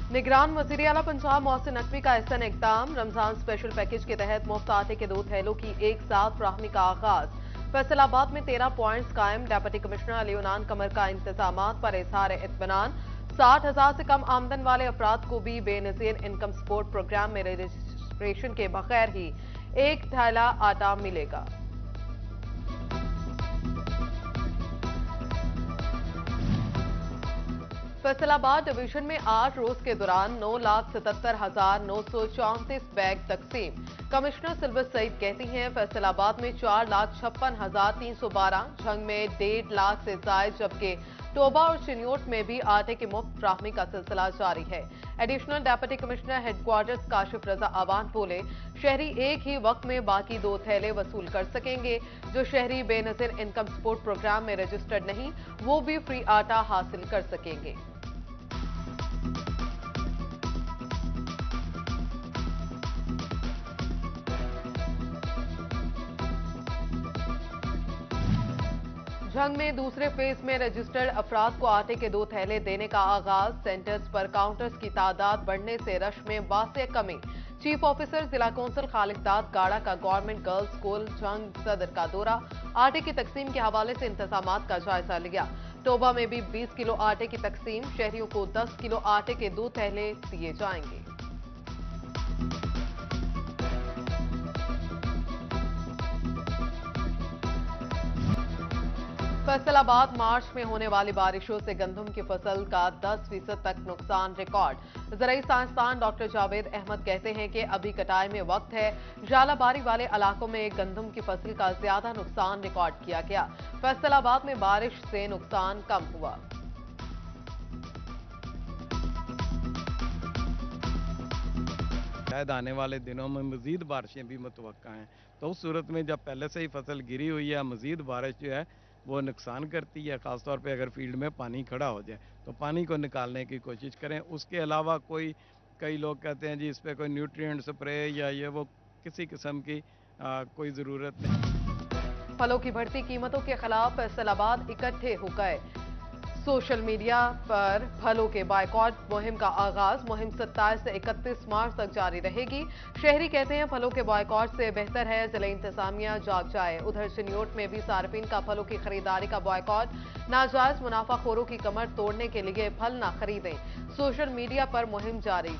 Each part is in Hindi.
निगरान वजीर आला पंजाब मोहसिन नकवी का एहसन इक़दाम। रमजान स्पेशल पैकेज के तहत मुफ्त आटे के 2 थैलों की एक साथ फ्राहमी का आगाज। फैसलाबाद में 13 पॉइंट्स कायम। डिप्टी कमिश्नर अलीनान कमर का इंतजामात पर इजहार इत्मीनान। 60,000 से कम आमदन वाले अफराद को भी बेनजीर इनकम सपोर्ट प्रोग्राम में रजिस्ट्रेशन के बगैर ही एक थैला आटा मिलेगा। फैसलाबाद डिवीजन में 8 रोज के दौरान 9,77,934 बैग तकसीम। कमिश्नर सिल्वर सईद कहती हैं फैसलाबाद में 4,56,312, झंग में 1.5 लाख से जायद, जबकि टोबा और चिन्योट में भी आटे की मुफ्त फ्राहमी का सिलसिला जारी है। Additional deputy commissioner headquarters Kashif Raza Awan बोले, शहरी एक ही वक्त में बाकी 2 थैले वसूल कर सकेंगे। जो शहरी बेनजीर इनकम सपोर्ट प्रोग्राम में रजिस्टर्ड नहीं, वो भी फ्री आटा हासिल कर सकेंगे। झंग में दूसरे फेज में रजिस्टर्ड अफराद को आटे के 2 थैले देने का आगाज। सेंटर्स पर काउंटर्स की तादाद बढ़ने से रश में वाक़ई कमी। चीफ ऑफिसर जिला कौंसिल खालिकदाद गाड़ा का गवर्नमेंट गर्ल्स स्कूल झंग सदर का दौरा। आटे की तकसीम के हवाले से इंतजामात का जायजा लिया। टोबा में भी 20 किलो आटे की तकसीम। शहरियों को 10 किलो आटे के 2 थैले दिए जाएंगे। फैसलाबाद मार्च में होने वाली बारिशों से गंदम की फसल का 10% तक नुकसान रिकॉर्ड। ज़राई साइंसदान डॉक्टर जावेद अहमद कहते हैं कि अभी कटाई में वक्त है। जालाबारी वाले इलाकों में गंदम की फसल का ज्यादा नुकसान रिकॉर्ड किया गया। फैसलाबाद में बारिश से नुकसान कम हुआ। शायद आने वाले दिनों में मजीद बारिशें भी मुतवक्का हैं, तो उस सूरत में जब पहले से ही फसल गिरी हुई है, मजीद बारिश जो है वो नुकसान करती है। ख़ासतौर पे अगर फील्ड में पानी खड़ा हो जाए तो पानी को निकालने की कोशिश करें। उसके अलावा कई लोग कहते हैं जी इस पर कोई न्यूट्रिएंट स्प्रे या ये वो, किसी किस्म की कोई ज़रूरत नहीं। फलों की बढ़ती कीमतों के खिलाफ फैसलाबाद इकट्ठे हो गए। सोशल मीडिया पर फलों के बायकॉट मुहिम का आगाज। मुहिम 27 से 31 मार्च तक जारी रहेगी। शहरी कहते हैं फलों के बायकॉट से बेहतर है जिला इंतजामिया जाग जाए। उधर चिन्योट में भी सार्फिन का फलों की खरीदारी का बायकॉट। नाजायज मुनाफाखोरों की कमर तोड़ने के लिए फल न खरीदें। सोशल मीडिया पर मुहिम जारी।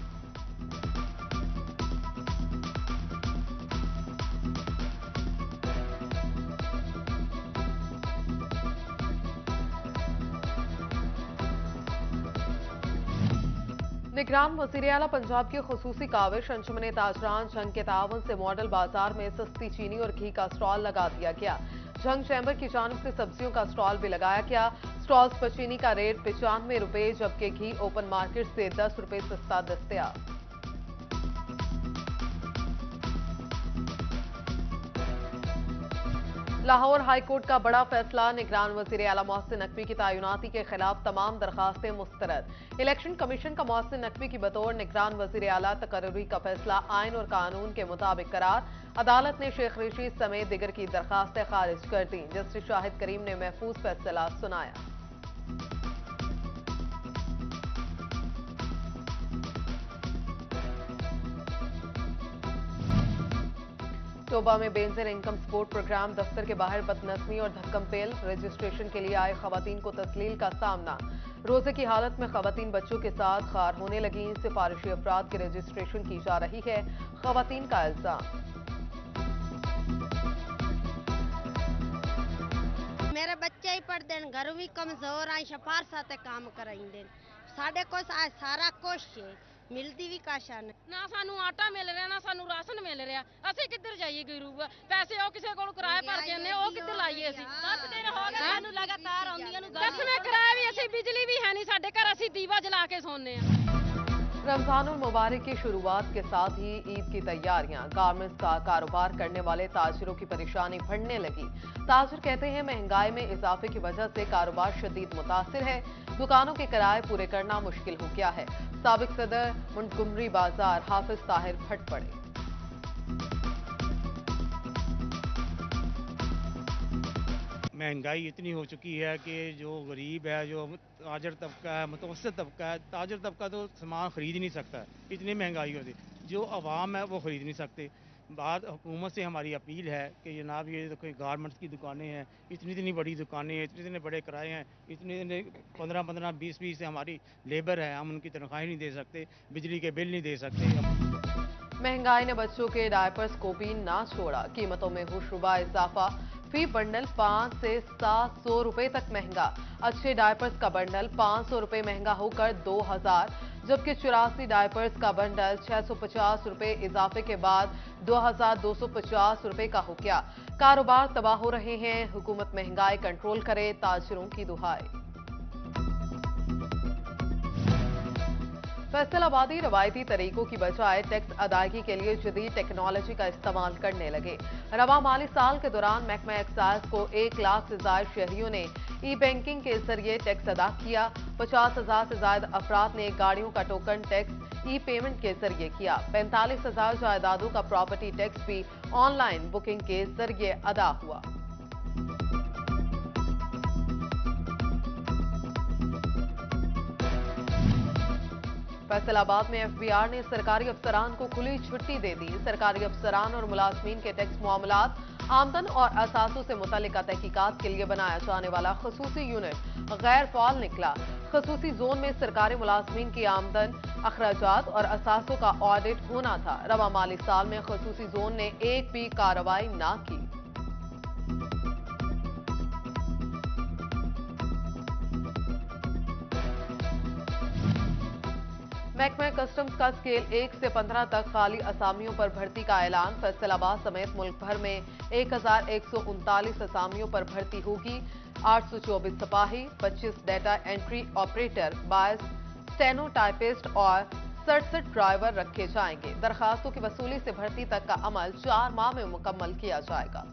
निगरान वज़ीर आला पंजाब की खुसूसी काविश। अंजुमन ताजरान झंग के तावन से मॉडल बाजार में सस्ती चीनी और घी का स्टॉल लगा दिया गया। झंग चैम्बर की जानिब से सब्जियों का स्टॉल भी लगाया गया। स्टॉल्स पर चीनी का रेट 95 रुपए, जबकि घी ओपन मार्केट से 10 रुपए सस्ता दस्तयाब। लाहौर हाईकोर्ट का बड़ा फैसला। निगरान वज़ीर आला मोहसिन नकवी की तैनाती के खिलाफ तमाम दरखास्तें मुस्तरद। इलेक्शन कमीशन का मोहसिन नकवी की बतौर निगरान वज़ीर आला तकर्री का फैसला आइन और कानून के मुताबिक करार। अदालत ने शेख रशीद समेत दिगर की दरखास्तें खारिज कर दी। जस्टिस शाहिद करीम ने महफूज फैसला सुनाया। टोबा में बेनजीर इनकम सपोर्ट प्रोग्राम दफ्तर के बाहर बदनज़मी और धक्कम-पेल। रजिस्ट्रेशन के लिए आए खवातीन को तस्लील का सामना। रोजे की हालत में खवातीन बच्चों के साथ खार होने लगी। सिफारिशी अफराद की रजिस्ट्रेशन की जा रही है। खवातीन का इल्जाम, मेरे बच्चे ही पढ़ते हैं, घर भी कमजोर आई, सिफारशा ते काम कराइंदे साडे को सारा कुछ मिलती भी काशा ना सानू आटा मिल रहा ना सानू राशन मिल रहा। ਅਸੀਂ ਕਿੱਧਰ ਜਾਈਏ ਗਰੀਬ ਪੈਸੇ ਉਹ ਕਿਸੇ ਕੋਲ ਕਿਰਾਏ ਭਰ ਕੇ ਨੇ ਉਹ ਕਿੱਧਰ ਲਾਈਏ ਅਸੀਂ 7 ਦਿਨ ਹੋ ਗਏ ਸਾਨੂੰ ਲਗਾਤਾਰ ਆਉਂਦੀਆਂ ਨੂੰ 10ਵੇਂ ਕਿਰਾਇਆ ਵੀ ਅਸੀਂ ਬਿਜਲੀ ਵੀ ਹੈ ਨਹੀਂ ਸਾਡੇ ਘਰ ਅਸੀਂ ਦੀਵਾ जला के सोने हैं। रमजानुल मुबारक की शुरुआत के साथ ही ईद की तैयारियां। गारमेंट्स का कारोबार करने वाले ताजिरों की परेशानी बढ़ने लगी। ताजिर कहते हैं महंगाई में इजाफे की वजह से कारोबार शदीद मुतासिर है। दुकानों के किराए पूरे करना मुश्किल हो गया है। साबिक सदर मुंटगुमरी बाजार हाफिज ताहिर फट पड़े। महंगाई इतनी हो चुकी है कि जो गरीब है, जो ताजर तबका है, मुतवस्सित तबका है, ताजर तबका तो सामान ख़रीद ही नहीं सकता है, इतनी महंगाई होती। जो अवाम है वो ख़रीद नहीं सकते। बात हुकूमत से हमारी अपील है कि जनाब ये देखो गारमेंट्स की दुकानें हैं, इतनी इतनी बड़ी दुकानें हैं, इतने इतने बड़े किराए हैं, इतने इतने 15-15, 20-20 हमारी लेबर है, हम उनकी तनख्वाहें नहीं दे सकते, बिजली के बिल नहीं दे सकते। महंगाई ने बच्चों के डायपर्स को भी ना छोड़ा। कीमतों में होशरुबा इजाफा। फी बंडल 5 से 700 रुपए तक महंगा। अच्छे डायपर्स का बंडल 500 रुपए महंगा होकर 2000, जबकि 84 डायपर्स का बंडल 650 रुपए इजाफे के बाद 2250 रुपए का हो गया। कारोबार तबाह हो रहे हैं। हुकूमत महंगाई कंट्रोल करे, ताजिरों की दुहाई। फैसलाबादी रवायती तरीकों की बजाय टैक्स अदायगी के लिए जदीद टेक्नोलॉजी का इस्तेमाल करने लगे। रवा माली साल के दौरान महकमा एक्साइज को 1 लाख से ज्यादा शहरियों ने ई बैंकिंग के जरिए टैक्स अदा किया। 50,000 से ज्यादा अफराद ने गाड़ियों का टोकन टैक्स ई पेमेंट के जरिए किया। 45,000 जायदादों का प्रॉपर्टी टैक्स भी ऑनलाइन बुकिंग के जरिए अदा हुआ। फैसलाबाद में एफबीआर ने सरकारी अफसरान को खुली छुट्टी दे दी। सरकारी अफसरान और मुलाजमीन के टैक्स मामलात, आमदन और असासों से मुतल्लिका तहकीकात के लिए बनाया जाने वाला खसूसी यूनिट गैर फाल निकला। खसूसी जोन में सरकारी मुलाजमीन की आमदन, अखराजात और असासों का ऑडिट होना था। रवा माली साल में खसूसी जोन ने एक भी कार्रवाई न की। महकमा कस्टम्स का स्केल 1 से 15 तक खाली असामियों पर भर्ती का ऐलान। फैसलाबाद समेत मुल्क भर में 1139 असामियों पर भर्ती होगी। 824 सिपाही, 25 data entry operator, 22 steno typist और 67 ड्राइवर रखे जाएंगे। दरखास्तों की वसूली से भर्ती तक का अमल 4 माह में मुकम्मल किया जाएगा।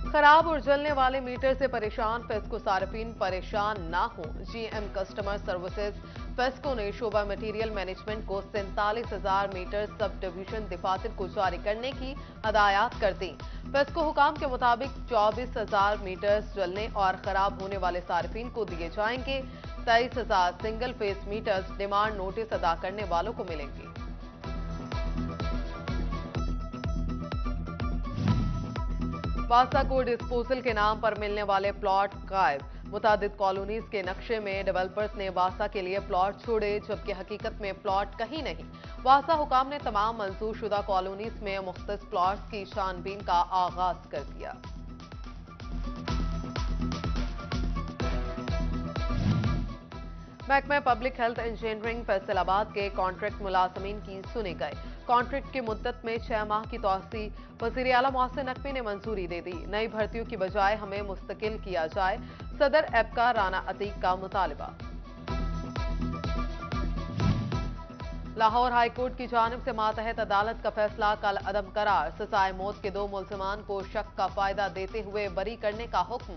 खराब और जलने वाले मीटर से परेशान फेस्को सार्फिन परेशान ना हो। जीएम कस्टमर सर्विसेज फेस्को ने शोबा मटेरियल मैनेजमेंट को 47,000 मीटर सब डिवीजन दफातर को जारी करने की हदायत कर दी। फेस्को हुकाम के मुताबिक 24,000 मीटर्स जलने और खराब होने वाले सार्फिन को दिए जाएंगे। 23,000 single phase metres demand notice अदा करने वालों को मिलेंगे। वासा को डिस्पोजल के नाम पर मिलने वाले प्लॉट गायब। मुतादिद कॉलोनीज के नक्शे में डेवलपर्स ने वासा के लिए प्लॉट छोड़े, जबकि हकीकत में प्लॉट कहीं नहीं। वासा हुकाम ने तमाम मंजूर शुदा कॉलोनीज में मुख्तलिफ प्लॉट्स की छानबीन का आगाज कर दिया। महकमा पब्लिक हेल्थ इंजीनियरिंग फैसलाबाद के कॉन्ट्रैक्ट मुलाजमीन की सुनी गई। कॉन्ट्रैक्ट की मुद्दत में 6 माह की तोसी वज़ीर आला मोहसिन नकवी ने मंजूरी दे दी। नई भर्तियों की बजाय हमें मुस्तकिल किया जाए, सदर एबका राना अतीक का मुतालबा। लाहौर हाईकोर्ट की जानिब से मातहत अदालत का फैसला कल अदम करार। सजाए मौत के 2 मुल्जिमान को शक का फायदा देते हुए बरी करने का हुक्म।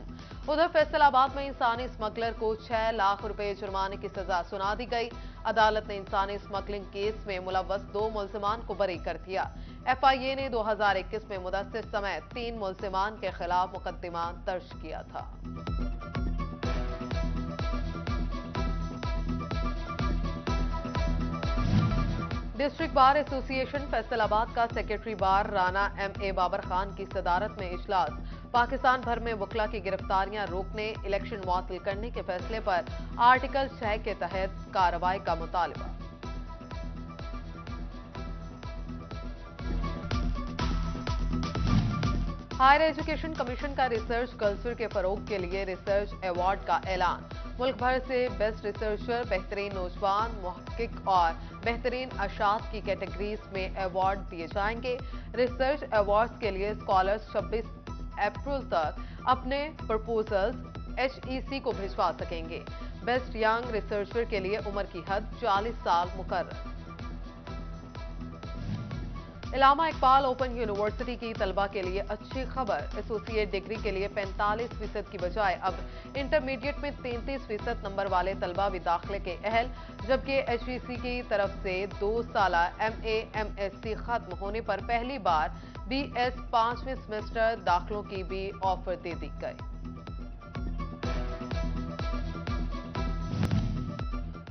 उधर फैसलाबाद में इंसानी स्मगलर को 6 लाख रुपए जुर्माने की सजा सुना दी गई। अदालत ने इंसानी स्मगलिंग केस में मुलव्वस 2 मुल्जिमान को बरी कर दिया। FIA ने 2021 में मुदस्सिर समेत 3 मुल्जिमान के खिलाफ मुकदमा दर्ज किया था। डिस्ट्रिक्ट बार एसोसिएशन फैसलाबाद का सेक्रेटरी बार राना MA बाबर खान की सदारत में इजलास। पाकिस्तान भर में वकला की गिरफ्तारियां रोकने, इलेक्शन मुअत्तल करने के फैसले पर आर्टिकल 6 के तहत कार्रवाई का मुतालबा। हायर एजुकेशन कमीशन का रिसर्च कल्चर के फरोग के लिए रिसर्च अवार्ड का ऐलान। मुल्क भर से बेस्ट रिसर्चर, बेहतरीन नौजवान, मुहक्किक और बेहतरीन अशात की कैटेगरीज में अवार्ड दिए जाएंगे। रिसर्च अवार्ड्स के लिए स्कॉलर्स 26 अप्रैल तक अपने प्रपोजल्स HEC को भिजवा सकेंगे। बेस्ट यंग रिसर्चर के लिए उम्र की हद 40 साल मुकर्रर। इलामा इकबाल ओपन यूनिवर्सिटी की तलबा के लिए अच्छी खबर। एसोसिएट डिग्री के लिए 45% की बजाय अब इंटरमीडिएट में 33% नंबर वाले तलबा भी दाखिले के अहल, जबकि HEC की तरफ से 2 साला MA MSc खत्म होने पर पहली बार BS 5वें सेमेस्टर दाखिलों की भी ऑफर दे दी गई।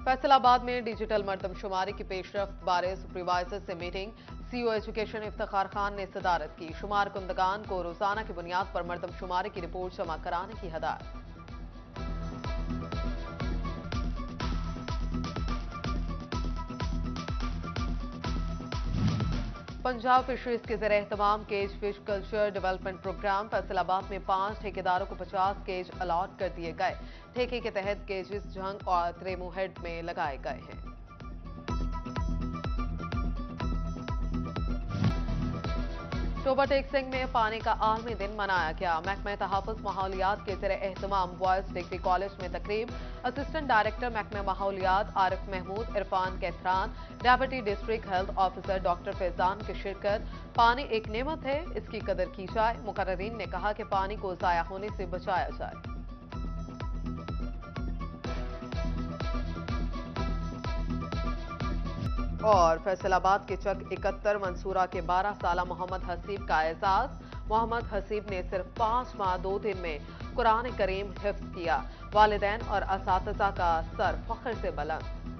फैसलाबाद में डिजिटल मरदमशुमारी की पेशरफ्त बारे सुपरवाइजर से meeting. CEO education Iftikhar Khan ने सदारत की। शुमार कुंदगान को रोजाना की बुनियाद पर मरदमशुमारी की रिपोर्ट जमा कराने की हदायत। पंजाब फिशरीज के ज़रिए एहतमाम cage fish culture development programme. Faisalabad में 5 ठेकेदारों को 50 केज अलॉट कर दिए गए। ठेके के तहत केजेस झंग और त्रेमोहेड में लगाए गए हैं। टोबा टेक सिंह में पानी का आलमी दिन मनाया गया। महकमा तहफ़्फ़ुज़ माहौलियात के ज़रिए एहतमाम बॉयज़ डिग्री कॉलेज में तकरीब। असिस्टेंट डायरेक्टर महकमा माहौलियात Arif Mahmood Irfan Kaithran, deputy district health officer doctor Faizan की शिरकत। पानी एक नेमत है, इसकी कदर की जाए। मुकर्ररीन ने कहा कि पानी को ज़ाया होने से बचाया जाए। और फैसलाबाद के चक 71 मंसूरा के 12 साला मोहम्मद हसीब का एजाज। मोहम्मद हसीब ने सिर्फ 5 माह 2 दिन में कुरान करीम हिफ्ज किया। वालिदैन और असातिज़ा का सर फख्र से बुलंद।